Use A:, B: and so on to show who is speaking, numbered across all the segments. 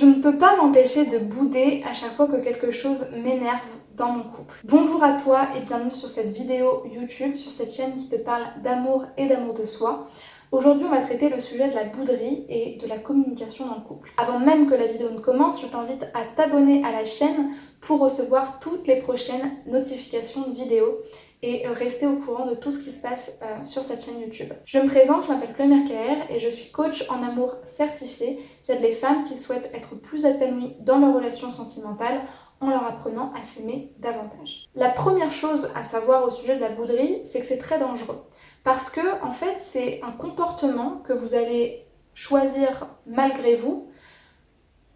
A: Je ne peux pas m'empêcher de bouder à chaque fois que quelque chose m'énerve dans mon couple. Bonjour à toi et bienvenue sur cette vidéo YouTube, sur cette chaîne qui te parle d'amour et d'amour de soi. Aujourd'hui, on va traiter le sujet de la bouderie et de la communication dans le couple. Avant même que la vidéo ne commence, je t'invite à t'abonner à la chaîne pour recevoir toutes les prochaines notifications de vidéos et rester au courant de tout ce qui se passe sur cette chaîne YouTube. Je me présente, je m'appelle Chloé Mercaer et je suis coach en amour certifié. J'aide les femmes qui souhaitent être plus épanouies dans leurs relations sentimentales en leur apprenant à s'aimer davantage. La première chose à savoir au sujet de la bouderie, c'est que c'est très dangereux. Parce que, en fait, c'est un comportement que vous allez choisir malgré vous,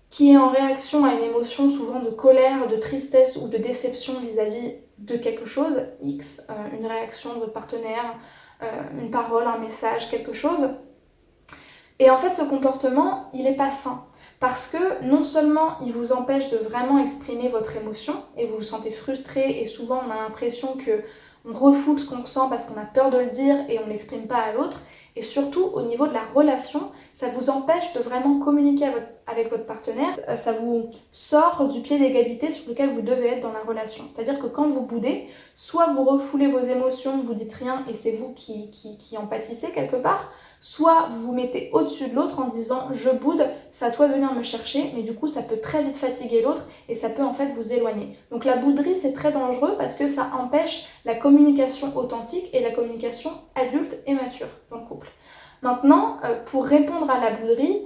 A: qui est en réaction à une émotion souvent de colère, de tristesse ou de déception vis-à-vis de quelque chose, X, une réaction de votre partenaire, une parole, un message, quelque chose. Et en fait, ce comportement, il n'est pas sain. Parce que non seulement il vous empêche de vraiment exprimer votre émotion, et vous vous sentez frustré, et souvent on a l'impression qu'on refoule ce qu'on ressent parce qu'on a peur de le dire et on n'exprime pas à l'autre, et surtout au niveau de la relation, ça vous empêche de vraiment communiquer avec votre partenaire, ça vous sort du pied d'égalité sur lequel vous devez être dans la relation. C'est-à-dire que quand vous boudez, soit vous refoulez vos émotions, vous dites rien et c'est vous qui en pâtissez quelque part, soit vous vous mettez au-dessus de l'autre en disant « je boude, c'est à toi de venir me chercher », mais du coup ça peut très vite fatiguer l'autre et ça peut en fait vous éloigner. Donc la bouderie c'est très dangereux parce que ça empêche la communication authentique et la communication adulte et mature dans le couple. Maintenant, pour répondre à la bouderie,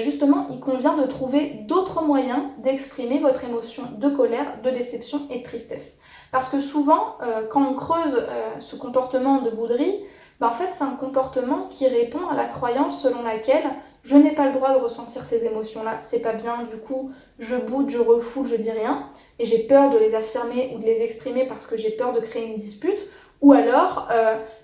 A: justement, il convient de trouver d'autres moyens d'exprimer votre émotion de colère, de déception et de tristesse. Parce que souvent, quand on creuse ce comportement de bouderie, en fait, c'est un comportement qui répond à la croyance selon laquelle je n'ai pas le droit de ressentir ces émotions-là, c'est pas bien, du coup, je boude, je refoule, je dis rien, et j'ai peur de les affirmer ou de les exprimer parce que j'ai peur de créer une dispute, ou alors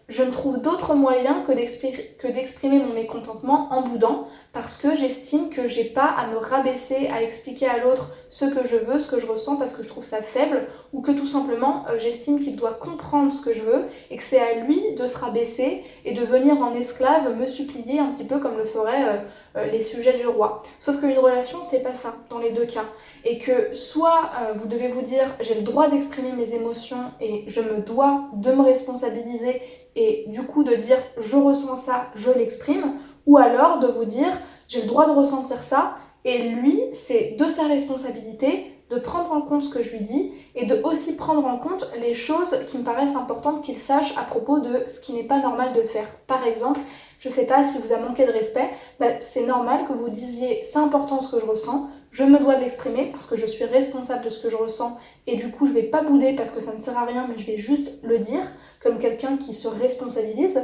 A: je ne trouve d'autres moyens que d'exprimer mon mécontentement en boudant parce que j'estime que j'ai pas à me rabaisser, à expliquer à l'autre ce que je veux, ce que je ressens parce que je trouve ça faible ou que tout simplement j'estime qu'il doit comprendre ce que je veux et que c'est à lui de se rabaisser et de venir en esclave me supplier un petit peu comme le feraient les sujets du roi. Sauf qu'une relation c'est pas ça dans les deux cas et que soit vous devez vous dire j'ai le droit d'exprimer mes émotions et je me dois de me responsabiliser et du coup de dire je ressens ça, je l'exprime, ou alors de vous dire j'ai le droit de ressentir ça et lui c'est de sa responsabilité de prendre en compte ce que je lui dis et de aussi prendre en compte les choses qui me paraissent importantes qu'il sache à propos de ce qui n'est pas normal de faire. Par exemple, je sais pas si vous a manqué de respect, c'est normal que vous disiez c'est important ce que je ressens, je me dois de l'exprimer parce que je suis responsable de ce que je ressens et du coup je vais pas bouder parce que ça ne sert à rien mais je vais juste le dire comme quelqu'un qui se responsabilise.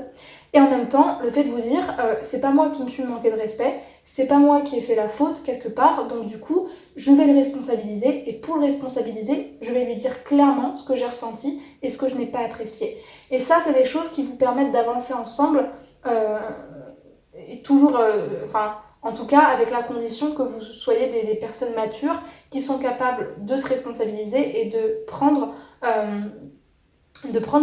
A: Et en même temps, le fait de vous dire c'est pas moi qui me suis manqué de respect, c'est pas moi qui ai fait la faute quelque part, donc du coup je vais le responsabiliser et pour le responsabiliser, je vais lui dire clairement ce que j'ai ressenti et ce que je n'ai pas apprécié. Et ça, c'est des choses qui vous permettent d'avancer ensemble et toujours, en tout cas avec la condition que vous soyez des personnes matures qui sont capables de se responsabiliser et de prendre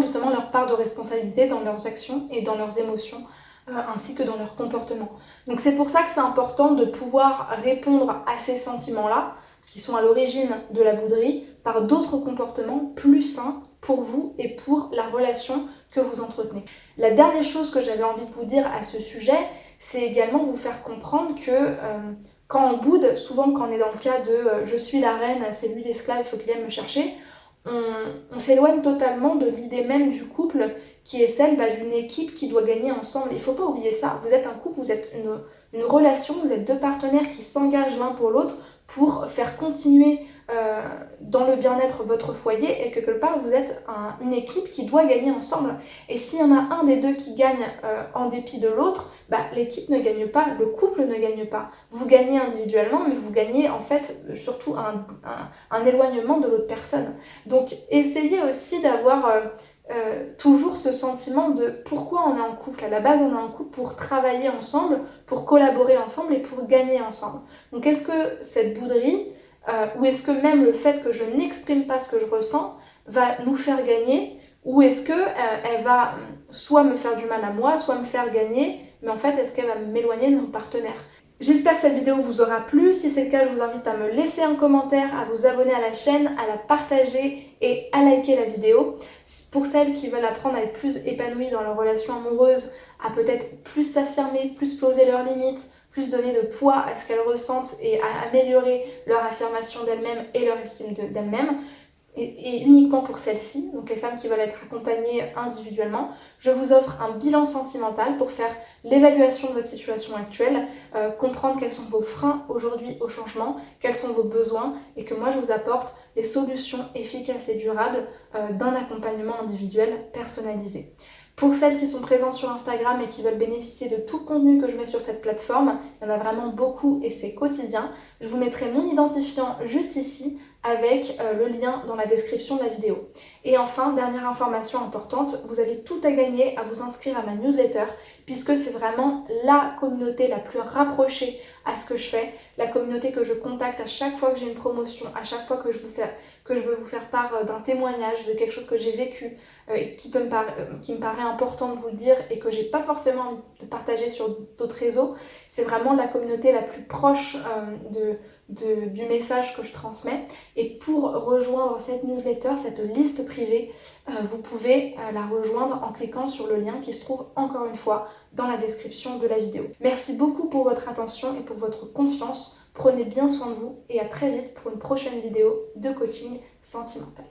A: justement leur part de responsabilité dans leurs actions et dans leurs émotions ainsi que dans leur comportement. Donc c'est pour ça que c'est important de pouvoir répondre à ces sentiments-là qui sont à l'origine de la bouderie par d'autres comportements plus sains pour vous et pour la relation que vous entretenez. La dernière chose que j'avais envie de vous dire à ce sujet, c'est également vous faire comprendre que quand on boude, souvent quand on est dans le cas de je suis la reine, c'est lui l'esclave, il faut qu'il vienne me chercher, on s'éloigne totalement de l'idée même du couple qui est celle d'une équipe qui doit gagner ensemble. Il ne faut pas oublier ça, vous êtes un couple, vous êtes une relation, vous êtes deux partenaires qui s'engagent l'un pour l'autre pour faire continuer dans le bien-être votre foyer et que quelque part vous êtes une équipe qui doit gagner ensemble. Et s'il y en a un des deux qui gagne en dépit de l'autre, l'équipe ne gagne pas, le couple ne gagne pas. Vous gagnez individuellement, mais vous gagnez en fait surtout un éloignement de l'autre personne. Donc essayez aussi d'avoir toujours ce sentiment de pourquoi on est en couple. À la base, on est en couple pour travailler ensemble, pour collaborer ensemble et pour gagner ensemble. Donc est-ce que cette bouderie, ou est-ce que même le fait que je n'exprime pas ce que je ressens va nous faire gagner, ou est-ce que elle va soit me faire du mal à moi, soit me faire gagner, mais en fait est-ce qu'elle va m'éloigner de mon partenaire? J'espère que cette vidéo vous aura plu. Si c'est le cas, je vous invite à me laisser un commentaire, à vous abonner à la chaîne, à la partager et à liker la vidéo. Pour celles qui veulent apprendre à être plus épanouies dans leur relation amoureuse, à peut-être plus s'affirmer, plus poser leurs limites, plus donner de poids à ce qu'elles ressentent et à améliorer leur affirmation d'elles-mêmes et leur estime d'elles-mêmes, et uniquement pour celles-ci, donc les femmes qui veulent être accompagnées individuellement, je vous offre un bilan sentimental pour faire l'évaluation de votre situation actuelle, comprendre quels sont vos freins aujourd'hui au changement, quels sont vos besoins, et que moi je vous apporte les solutions efficaces et durables d'un accompagnement individuel personnalisé. Pour celles qui sont présentes sur Instagram et qui veulent bénéficier de tout le contenu que je mets sur cette plateforme, il y en a vraiment beaucoup et c'est quotidien, je vous mettrai mon identifiant juste ici avec le lien dans la description de la vidéo. Et enfin, dernière information importante, vous avez tout à gagner à vous inscrire à ma newsletter puisque c'est vraiment la communauté la plus rapprochée à ce que je fais, la communauté que je contacte à chaque fois que j'ai une promotion, à chaque fois que je veux vous faire part d'un témoignage, de quelque chose que j'ai vécu et qui me paraît important de vous le dire et que j'ai pas forcément envie de partager sur d'autres réseaux. C'est vraiment la communauté la plus proche du message que je transmets. Et pour rejoindre cette newsletter, cette liste privée, vous pouvez la rejoindre en cliquant sur le lien qui se trouve encore une fois dans la description de la vidéo. Merci beaucoup pour votre attention et pour votre confiance. Prenez bien soin de vous et à très vite pour une prochaine vidéo de coaching sentimental.